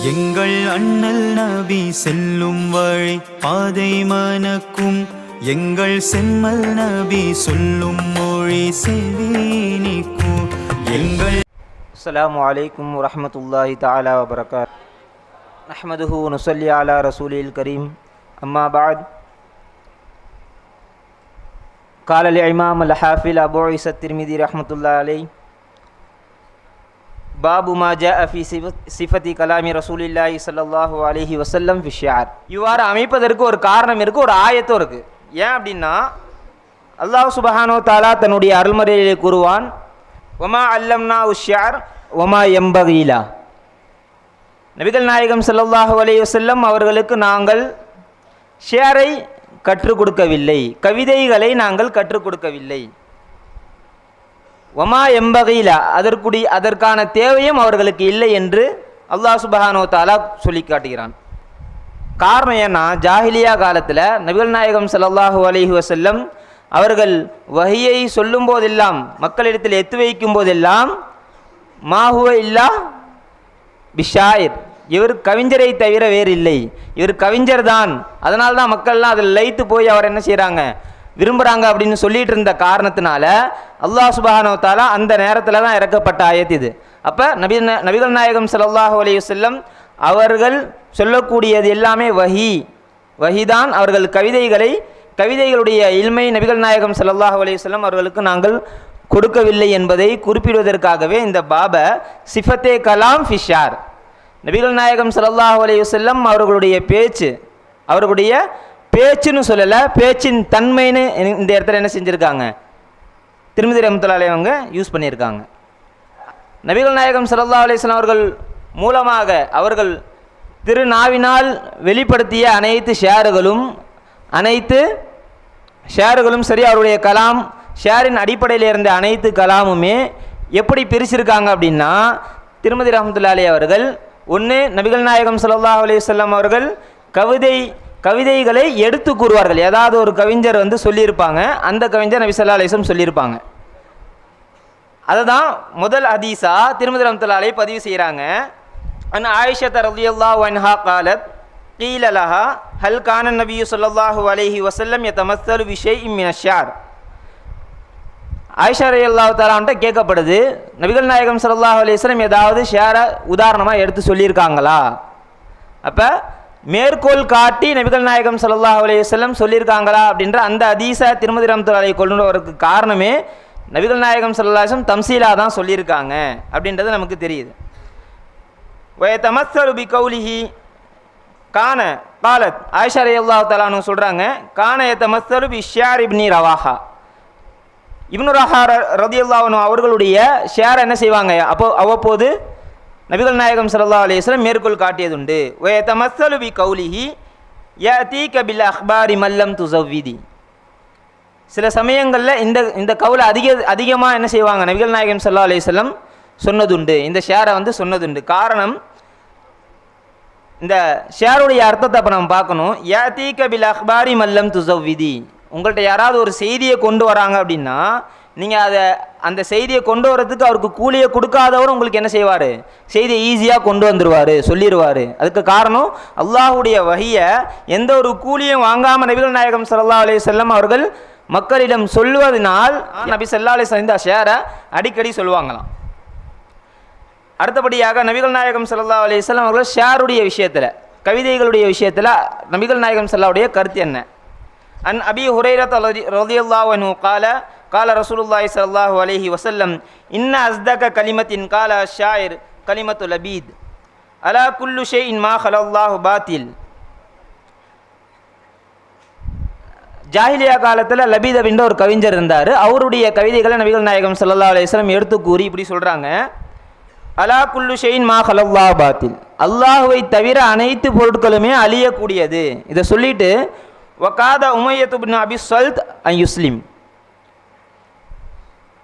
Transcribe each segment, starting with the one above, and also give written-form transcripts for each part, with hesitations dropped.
எங்கள் அண்ணல் நபி செல்லும் வழி பாதை மனக்கும், எங்கள் செம்மல் நபி சொல்லும் மொழி செவினிக்கும். எங்கள் அஸ்ஸலாமு அலைக்கும் வரஹ்மத்துல்லாஹி தஆலா வபரகாத்துஹு. நஹ்மதுஹு வ நுஸல்லி அலா ரசூலில் கரீம். அம்மா பஅத். قال الإمام الحافظ أبو عيسى الترمذي رحمة الله عليه பாபு மா ஜாஅ ஃபி சிஃபத்தி கலாமி ரசூலில்லாஹி ஸல்லல்லாஹு அலைஹி வஸல்லம் ஃபி ஷிஆர். இவ்வாறு அமைப்பதற்கு ஒரு காரணம் இருக்குது, ஒரு ஆயத்தும் இருக்குது. ஏன் அப்படின்னா, அல்லாஹ் சுப்ஹானஹு வ தஆலா தன்னுடைய அருள்மறையிலே கூறுவான், வமா அல்லம்னா உஷ்ஷிஆர் வமா யம்பகி லா. நபிகள் நாயகம் ஸல்லல்லாஹு அலைஹி வஸல்லம் அவர்களுக்கு நாங்கள் ஷிஆரை கற்றுக் கொடுக்கவில்லை, கவிதைகளை நாங்கள் கற்றுக் கொடுக்கவில்லை. வமா எம்பகையிலா, அதற்கான தேவையும் அவர்களுக்கு இல்லை என்று அல்லாஹ் சுப்ஹானஹு வ தஆலா சொல்லி காட்டுகிறான். காரணம் ஏன்னா, ஜாஹிலியா காலத்தில் நபிகள் நாயகம் ஸல்லல்லாஹு அலைஹி வஸல்லம் அவர்கள் வஹியை சொல்லும் போதெல்லாம், மக்களிடத்தில் எத்து வைக்கும் போதெல்லாம், மாஹுவ இல்லா பிஷாயிர், இவர் கவிஞரை தவிர வேறு இல்லை, இவர் கவிஞர் தான், அதனால தான் மக்கள்லாம் அதில் லயித்து போய் அவர் என்ன செய்கிறாங்க, விரும்புகிறாங்க அப்படின்னு சொல்லிட்டு இருந்த காரணத்தினால அல்லாஹ் சுப்ஹானஹு வ தஆலா அந்த நேரத்தில் தான் இறக்கப்பட்ட ஆயத் இது. அப்போ நபிகள் நாயகம் ஸல்லல்லாஹு அலைஹி வஸல்லம் அவர்கள் சொல்லக்கூடியது எல்லாமே வஹிதான். அவர்கள் கவிதைகளுடைய இல்மை நபிகள் நாயகம் ஸல்லல்லாஹு அலைஹி வஸல்லம் அவர்களுக்கு நாங்கள் கொடுக்கவில்லை என்பதை குறிப்பிடுவதற்காகவே இந்த பாப சிஃபத்தே கலாம் ஃபிஷார். நபிகள் நாயகம் ஸல்லல்லாஹு அலைஹி வஸல்லம் அவர்களுடைய பேச்சுன்னு சொல்லலை, பேச்சின் தன்மைன்னு இந்த இடத்துல என்ன செஞ்சுருக்காங்க, திருமதி ரஹ்மத்துல்லாஹி அலைஹி அவங்க யூஸ் பண்ணியிருக்காங்க. நபிகள் நாயகம் ஸல்லல்லாஹு அலைஹி வஸல்லம் அவர்கள் மூலமாக அவர்கள் திருநாவினால் வெளிப்படுத்திய அனைத்து ஷேர்களும் சரி, அவருடைய கலாம் ஷேரின் அடிப்படையில் இருந்த அனைத்து கலாமுமே எப்படி பிரிச்சிருக்காங்க அப்படின்னா, திருமதி ரஹ்மத்துல்லாஹி அலைஹி அவர்கள் ஒன்று, நபிகள் நாயகம் ஸல்லல்லாஹு அலைஹி வஸல்லம் அவர்கள் கவிதைகளை எடுத்து கூறுவார்கள். ஏதாவது ஒரு கவிஞர் வந்து சொல்லியிருப்பாங்க, அந்த கவிஞர் நபி ஸல்லல்லாஹு அலைஹி வஸல்லம் சொல்லியிருப்பாங்க. அதை தான் முதல் ஹதீஸா திருமதி ரஹ்மத்துல்லாஹி அலைஹி பதிவு செய்கிறாங்க. அன் ஆயிஷா ரலியல்லாஹு அன்ஹா قالت قيل لها هل كان النبي صلى الله عليه وسلم يتمثل بشيء من الشعر. ஆயிஷா ரலியல்லாஹு தஆலாட்ட கேட்கப்படுது, நபிகள் நாயகம் ஸல்லல்லாஹு அலைஹி வஸல்லம் ஏதாவது ஷிஆரை உதாரணமாக எடுத்து சொல்லியிருக்காங்களா? அப்போ மேற்கோள் காட்டி நபிகள் நாயகம் ஸல்லல்லாஹு அலைஹி வஸல்லம் சொல்லியிருக்காங்களா அப்படின்ற அந்த ஹதீஸை திருமதி ரஹ்மத்துல்லாஹி அலைஹி கொண்டு வரதுக்கு காரணமே, நபிகள் நாயகம் ஸல்லல்லாஹு அலைஹி வஸல்லம் தம்சீலா தான் சொல்லியிருக்காங்க அப்படின்றது நமக்கு தெரியுது. வயதமஸ்ஸலு பிகௌலிஹி கான காலத். ஆயிஷா ரலியல்லாஹு தஆலா சொல்கிறாங்க, கான யதமஸ்ஸலு பிஷ்ஷிஆர் இப்னி ரவாஹா. இப்னு ரவாஹா ரலியல்லாஹு அன்ஹு அவர்களுடைய ஷிஆரை என்ன செய்வாங்க, அவ்வப்போது நபிகள் நாயகம் ஸல்லல்லாஹு அலைஹி வஸல்லம் மேற்கோள் காட்டியதுண்டு. வயதமஸ்ஸலு பிகௌலிஹி யஅதீக பில் அக்பாரி மல்லம் துஸவ்விதி. சில சமயங்களில் இந்த கவுலை அதிகமாக என்ன செய்வாங்க, நபிகள் நாயகம் ஸல்லல்லாஹு அலைஹி வஸல்லம் சொன்னதுண்டு, இந்த ஷிஆரை வந்து சொன்னதுண்டு. காரணம், இந்த ஷிஆருடைய அர்த்தத்தை அப்போ நம்ம பார்க்கணும். யஅதீக பில் அக்பாரி மல்லம் துஸவ்விதி, உங்கள்கிட்ட யாராவது ஒரு செய்தியை கொண்டு வராங்க அப்படின்னா, நீங்கள் அந்த செய்தியை கொண்டு வரதுக்கு அவருக்கு கூலியை கொடுக்காதவர் உங்களுக்கு என்ன செய்வார், செய்தியை ஈஸியாக கொண்டு வந்துடுவார், சொல்லிடுவார். அதுக்கு காரணம், அல்லாஹுடைய வஹியை எந்த ஒரு கூலியும் வாங்காமல் நபிகள் நாயகம் ஸல்லல்லாஹு அலைஹி வஸல்லம் அவர்கள் மக்களிடம் சொல்வதனால் நபி ஸல்லல்லாஹு அலைஹி வஸல்லம் இந்த ஷிஆரை அடிக்கடி சொல்லுவாங்களாம். அடுத்தபடியாக நபிகள் நாயகம் ஸல்லல்லாஹு அலைஹி வஸல்லம் அவர்கள் ஷிஆருடைய விஷயத்தில், கவிதைகளுடைய விஷயத்தில் நபிகள் நாயகம் ஸல்லல்லாஹுடைய கருத்து என்ன? அன் அபி ஹுரைரா ரலியல்லாஹு அன்ஹு قال رسول الله صلى الله عليه وسلم إن أصدق كلمة قال الشاعر كلمة لبيد ألا كل شيء ما خلا الله باطل. ஜாஹிலியா காலத்தில் லபீத் அப்படின்ற ஒரு கவிஞர் இருந்தார். அவருடைய கவிதைகளை நபிகள் நாயகம் ஸல்லல்லாஹு அலைஹி வஸல்லம் எடுத்து கூறி இப்படி சொல்கிறாங்க, அலா குல்லு ஷைஇன் மா ஹலல்லாஹு பாத்தில், அல்லாஹுவை தவிர அனைத்து பொருட்களுமே அழியக்கூடியது. இதை சொல்லிட்டு வகாத உமையத் இப்னு அபி ஸல்த் அன் யுஸ்லிம்.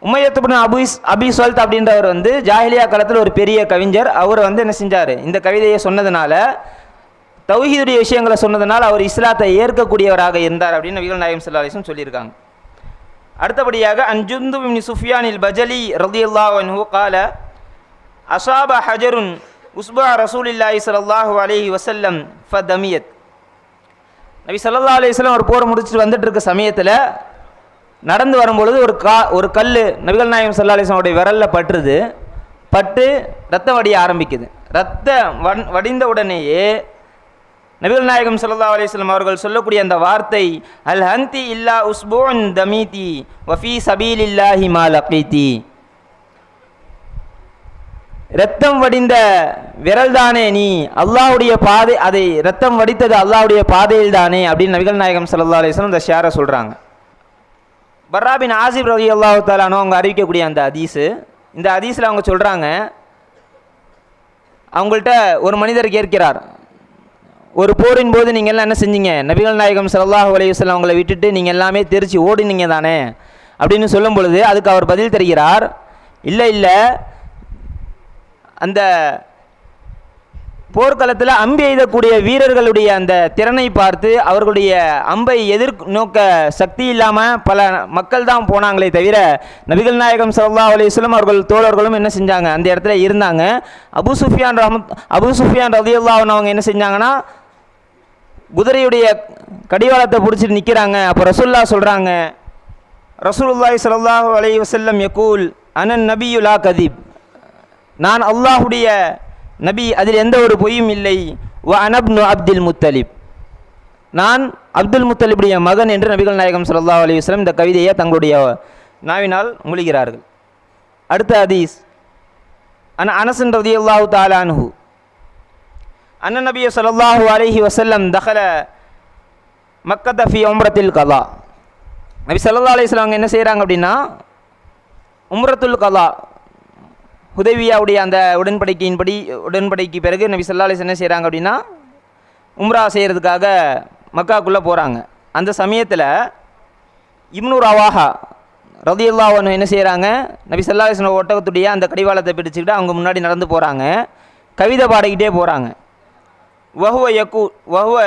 உமையத் இப்னு அபி ஸல்த் அப்படின்றவர் வந்து ஜாஹிலியா காலத்தில் ஒரு பெரிய கவிஞர். அவர் வந்து என்ன செஞ்சார், இந்த கவிதையை சொன்னதுனால, தௌஹீதுடைய விஷயங்களை சொன்னதுனால அவர் இஸ்லாத்தை ஏற்கக்கூடியவராக இருந்தார் அப்படின்னு நபிகள் நாயகம் ஸல்லல்லாஹு அலைஹி வஸல்லம் சொல்லியிருக்காங்க. அடுத்தபடியாக அன் ஜுந்துப் இப்னு சுஃபியான் அல் பஜலி ரலியல்லாஹு அன்ஹு قال அஸாப ஹஜருன் உஸ்பா ரசூலில்லாஹி ஸல்லல்லாஹு அலைஹி வஸல்லம் ஃபதமியத். நபி ஸல்லல்லாஹு அலைஹி வஸல்லம் ஒரு போர் முடிச்சுட்டு வந்துட்டு இருக்க சமயத்தில் நடந்து வரும்பொழுது ஒரு கல் நபிகள் நாயகம் ஸல்லல்லாஹு அலைஹி வஸல்லம் விரலில் பட்டு ரத்தம் வடிய ஆரம்பிக்குது. வடிந்த உடனேயே நபிகள் நாயகம் ஸல்லல்லாஹு அலைஹி வஸல்லம் அவர்கள் சொல்லக்கூடிய அந்த வார்த்தை, அல் ஹந்தி இல்லா உஸ்பூன் தமீதி வஃபி சபீலில்லாஹி மா லகீதி. ரத்தம் வடிந்த விரல் தானே நீ, அல்லாஹ்வுடைய பாதை, அதை ரத்தம் வடித்தது அல்லாஹ்வுடைய பாதையில் தானே அப்படின்னு நபிகள் நாயகம் ஸல்லல்லாஹு அலைஹி வஸல்லம் இந்த ஷியாரை சொல்கிறாங்க. பர்ரா பின் ஆசிப் ரலியல்லாஹு தஆலா அன்ஹு அவங்க அறிவிக்கக்கூடிய அந்த ஹதீஸு, இந்த ஹதீஸில் அவங்க சொல்கிறாங்க, அவங்கள்ட்ட ஒரு மனிதர் கேட்கிறார், ஒரு போரின் போது நீங்கள் எல்லாம் என்ன செஞ்சீங்க, நபிகள் நாயகம் ஸல்லல்லாஹு அலைஹி வஸல்லம் அவங்களை விட்டுட்டு நீங்கள் எல்லாமே தெரிச்சு ஓடினீங்க தானே அப்படின்னு சொல்லும் பொழுது அதுக்கு அவர் பதில் தருகிறார், இல்லை அந்த போர்க்களத்தில் அம்பு எய்தக்கூடிய வீரர்களுடைய அந்த திறனை பார்த்து அவர்களுடைய அம்பை எதிர்நோக்க சக்தி இல்லாமல் பல மக்கள் தான் போனாங்களே தவிர நபிகள் நாயகம் ஸல்லல்லாஹு அலைஹி வஸல்லம் அவர்கள் தோழர்களும் என்ன செஞ்சாங்க, அந்த இடத்துல இருந்தாங்க. அபூ சுஃபியான் ரலியல்லாஹு அன்ஹு அவங்க என்ன செஞ்சாங்கன்னா குதிரையுடைய கடிவாளத்தை பிடிச்சிட்டு நிற்கிறாங்க. அப்போ ரசூலுல்லாஹ் சொல்கிறாங்க, ரசூலுல்லாஹி ஸல்லல்லாஹு அலைஹி வஸல்லம் யகூல் அனன் நபியு லா கதீப், நான் அல்லாஹுடைய நபி, அதில் எந்த ஒரு பொய்யும் இல்லை. வ அனப்னு அப்துல் முத்தலிப், நான் அப்துல் முத்தலிபுடைய மகன் என்று நபிகள் நாயகம் ஸல்லல்லாஹு அலைஹி வஸல்லம் இந்த கவிதையை தங்களுடைய நாவினால் மொழிகிறார்கள். அடுத்த ஹதீஸ், அனஸ் ரலியல்லாஹு தஆலா அன்ஹு அன்ன நபிய ஸல்லல்லாஹு அலைஹி வஸல்லம் தഖல மக்கத ஃபி உம்ரத்தில் கலா. நபி ஸல்லல்லாஹு அலைஹி வஸல்லம் என்ன செய்கிறாங்க அப்படின்னா, உம்ரத்துல் கலா ஹுதைபியாவுடைய அந்த உடன்படிக்கை பிறகு நபி ஸல்லல்லாஹு அலைஹி வஸல்லம் என்ன செய்கிறாங்க அப்படின்னா உம்ரா செய்கிறதுக்காக மக்காக்குள்ளே போகிறாங்க. அந்த சமயத்தில் இப்னு ரவாஹா ரலியல்லாஹு அன்ஹு என்ன செய்கிறாங்க, நபி ஸல்லல்லாஹு அலைஹி வஸல்லம் ஒட்டகத்துடைய அந்த கடிவாளத்தை பிடிச்சிக்கிட்டு அவங்க முன்னாடி நடந்து போகிறாங்க, கவிதை பாடிக்கிட்டே போகிறாங்க. வஹுவ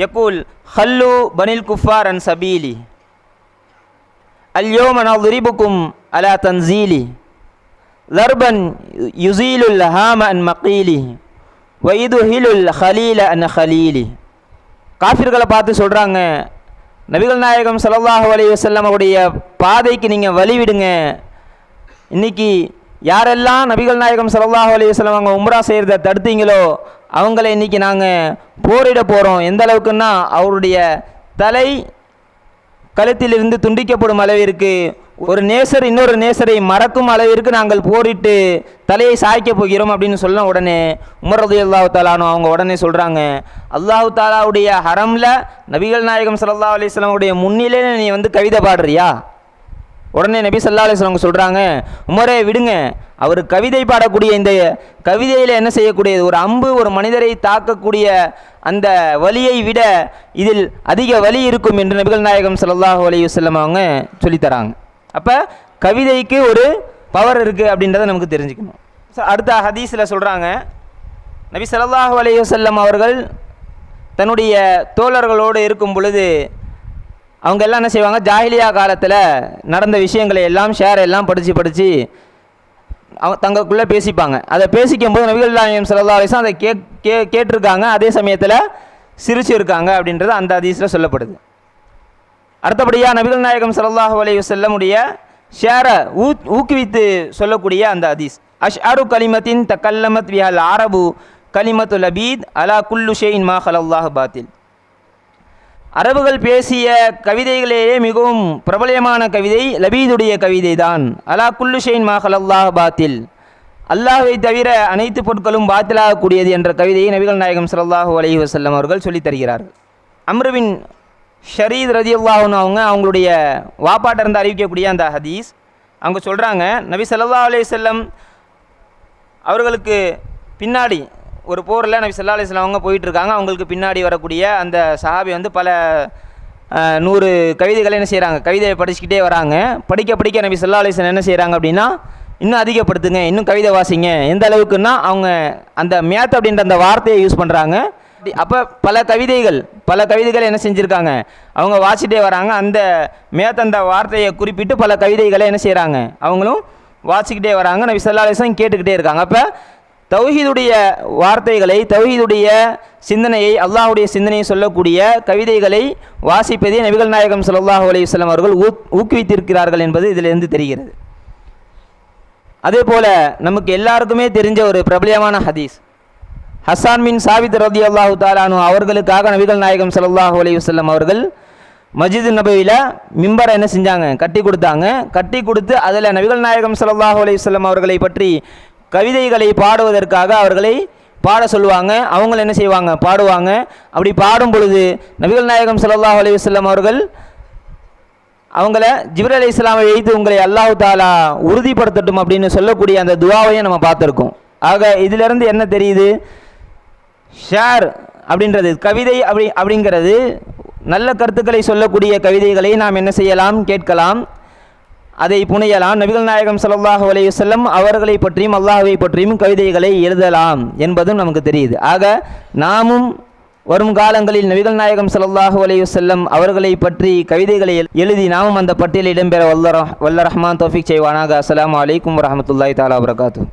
யகூல் ஹல்லு பனில் குஃபார் அன் சபீலி அல்யோம நضربكم அலா தன்சீலி ضربا يزيل الهام عن مقيله ويذهل الخليل عن خليله. காஃபிர்களை பார்த்து சொல்கிறாங்க, நபிகள் நாயகம் ஸல்லல்லாஹு அலைஹி வஸல்லம் உடைய பாதைக்கு நீங்கள் வழிவிடுங்க. இன்னைக்கு யாரெல்லாம் நபிகள் நாயகம் ஸல்லல்லாஹு அலைஹி வஸல்லம் அவங்க உம்ரா செய்கிறத தடுத்தீங்களோ அவங்கள இன்னைக்கு நாங்கள் போரிட போகிறோம். எந்த அளவுக்குன்னா அவருடைய தலை கழுத்திலிருந்து துண்டிக்கப்படும் அளவிற்கு, ஒரு நேசர் இன்னொரு நேசரை மறக்கும் அளவிற்கு நாங்கள் போரிட்டு தலையை சாய்க்க போகிறோம் அப்படின்னு சொன்ன உடனே உமர் ரலியல்லாஹு தஆலா அன்ஹு அவங்க உடனே சொல்கிறாங்க, அல்லாஹு தாலாவுடைய ஹரமில் நபிகள் நாயகம் ஸல்லல்லாஹு அலைஹி வஸல்லம் உடைய முன்னிலையில் நீ வந்து கவிதை பாடுறியா? உடனே நபி ஸல்லல்லாஹு அலைஹி வஸல்லம் சொல்கிறாங்க, உமரே விடுங்க, அவர் கவிதை பாடக்கூடிய இந்த கவிதையில் என்ன செய்யக்கூடியது, ஒரு அம்பு ஒரு மனிதரை தாக்கக்கூடிய அந்த வலியை விட இதில் அதிக வலி இருக்கும் என்று நபிகள் நாயகம் ஸல்லல்லாஹு அலைஹி வஸல்லம் அவங்க சொல்லித்தராங்க. அப்போ கவிதைக்கு ஒரு பவர் இருக்குது அப்படின்றத நமக்கு தெரிஞ்சுக்கணும். அடுத்த ஹதீஸில் சொல்கிறாங்க, நபி ஸல்லல்லாஹு அலைஹி வஸல்லம் அவர்கள் தன்னுடைய தோழர்களோடு இருக்கும் பொழுது அவங்க எல்லாம் என்ன செய்வாங்க, ஜாஹிலியா காலத்தில் நடந்த விஷயங்களை எல்லாம் எல்லாம் படித்து தங்களுக்குள்ளே பேசிப்பாங்க. அதை பேசிக்கும்போது நபிகள் நாயகம் ஸல்லல்லாஹு அலைஹி வஸல்லம் அதை கேட்டிருக்காங்க, அதே சமயத்தில் சிரிச்சு இருக்காங்க அப்படின்றது அந்த ஹதீஸில் சொல்லப்படுது. அடுத்தபடியாக நபிகள் நாயகம் ஸல்லல்லாஹு அலைஹி வஸல்லம் உடைய ஷேரை ஊக்குவித்து சொல்லக்கூடிய அந்த ஹதீஸ், அஷ்அரு கலிமத்தின் தக்கல்லமத் பிஹல் அரபு கலிமத்து லபீத் அலா குல்லு ஷைஇன் மா ஹலல்லாஹு பாத்தில். அரபுகள் பேசிய கவிதைகளேயே மிகவும் பிரபலமான கவிதை லபீதுடைய கவிதை தான். அலா குல்லு ஷைஇன் மா ஹலல்லாஹு பாத்தில், அல்லாஹ்வை தவிர அனைத்து பொருட்களும் பாத்திலாகக்கூடியது என்ற கவிதையை நபிகள் நாயகம் ஸல்லல்லாஹு அலைஹி வஸல்லம் அவர்கள் சொல்லித் தருகிறார்கள். அம்ருவின் ஷரீத் ரலியல்லாஹு அன்ஹு அவங்களுடைய வாப்பாட்ட இருந்து அறிவிக்கக்கூடிய அந்த ஹதீஸ், அவங்க சொல்கிறாங்க, நபி ஸல்லல்லாஹு அலைஹி வஸல்லம் அவர்களுக்கு பின்னாடி ஒரு போரில் நபி ஸல்லல்லாஹு அலைஹி வஸல்லம் அவங்க போயிட்டுருக்காங்க. அவங்களுக்கு பின்னாடி வரக்கூடிய அந்த சஹாபி வந்து பல 100 கவிதைகளை என்ன செய்கிறாங்க, கவிதையை படிச்சுக்கிட்டே வராங்க. படிக்க நபி ஸல்லல்லாஹு அலைஹி வஸல்லம் என்ன செய்கிறாங்க அப்படின்னா, இன்னும் அதிகப்படுத்துங்க, இன்னும் கவிதை வாசிங்க. எந்த அளவுக்குன்னா அவங்க அந்த மேத் அப்படின்ற அந்த வார்த்தையை யூஸ் பண்ணுறாங்க. அப்போ பல கவிதைகள் என்ன செஞ்சுருக்காங்க, அவங்க வாசிட்டே வராங்க. அந்த மேத் அந்த வார்த்தையை குறிப்பிட்டு பல கவிதைகளை என்ன செய்கிறாங்க, அவங்களும் வாசிக்கிட்டே வராங்க. நபி ஸல்லல்லாஹு அலைஹி வஸல்லம் கேட்டுக்கிட்டே இருக்காங்க. அப்போ தௌஹீதுடைய வார்த்தைகளை, தௌஹீதுடைய சிந்தனையை, அல்லாஹுடைய சிந்தனையை சொல்லக்கூடிய கவிதைகளை வாசிப்பதை நபிகள் நாயகம் ஸல்லல்லாஹு அலைஹி வஸல்லம் அவர்கள் ஊக்குவித்திருக்கிறார்கள் என்பது இதிலிருந்து தெரிகிறது. அதே போல நமக்கு எல்லாருக்குமே தெரிஞ்ச ஒரு பிரபலியமான ஹதீஸ், ஹஸ்ஸான் பின் சாபித் ரலியல்லாஹு தஆலா அன்ஹு அவர்களுக்காக நபிகள் நாயகம் ஸல்லல்லாஹு அலைஹி வஸல்லம் அவர்கள் மஸ்ஜித் நபவியில் மிம்பரை என்ன செஞ்சாங்க, கட்டி கொடுத்தாங்க. கட்டி கொடுத்து அதில் நபிகள் நாயகம் ஸல்லல்லாஹு அலைஹி வஸல்லம் அவர்களை பற்றி கவிதைகளை பாடுவதற்காக அவர்களை பாட சொல்லுவாங்க. அவங்கள என்ன செய்வாங்க, பாடுவாங்க. அப்படி பாடும் பொழுது நபிகள் நாயகம் ஸல்லல்லாஹு அலைஹி வஸல்லம் அவர்கள் அவங்கள ஜிப்ரீல் அலைஹிஸ்ஸலாமை வைத்து உங்களை அல்லாஹ் தஆலா உறுதிப்படுத்தட்டும் அப்படின்னு சொல்லக்கூடிய அந்த துஆவையும் நம்ம பார்த்துருக்கோம். ஆக இதிலிருந்து என்ன தெரியுது, ஷேர் அப்படின்றது, கவிதை அப்படிங்கிறது நல்ல கருத்துக்களை சொல்லக்கூடிய கவிதைகளை நாம் என்ன செய்யலாம், கேட்கலாம், அதை புனையலாம். நபிகள் நாயகம் ஸல்லல்லாஹு அலைஹி வஸல்லம் அவர்களை பற்றியும் அல்லாஹ்வை பற்றியும் கவிதைகளை எழுதலாம் என்பதும் நமக்கு தெரியுது. ஆக நாமும் வரும் காலங்களில் நபிகள் நாயகம் ஸல்லல்லாஹு அலைஹி வஸல்லம் அவர்களை பற்றி கவிதைகளை எழுதி நாமும் அந்த பட்டியலில் இடம்பெற வல்ல ரஹ்மான் தௌஃபீக் செய்வானாக. அஸ்ஸலாமு அலைக்கும் வரஹ்மத்துல்லாஹி தஆலா வபரகாத்துஹு.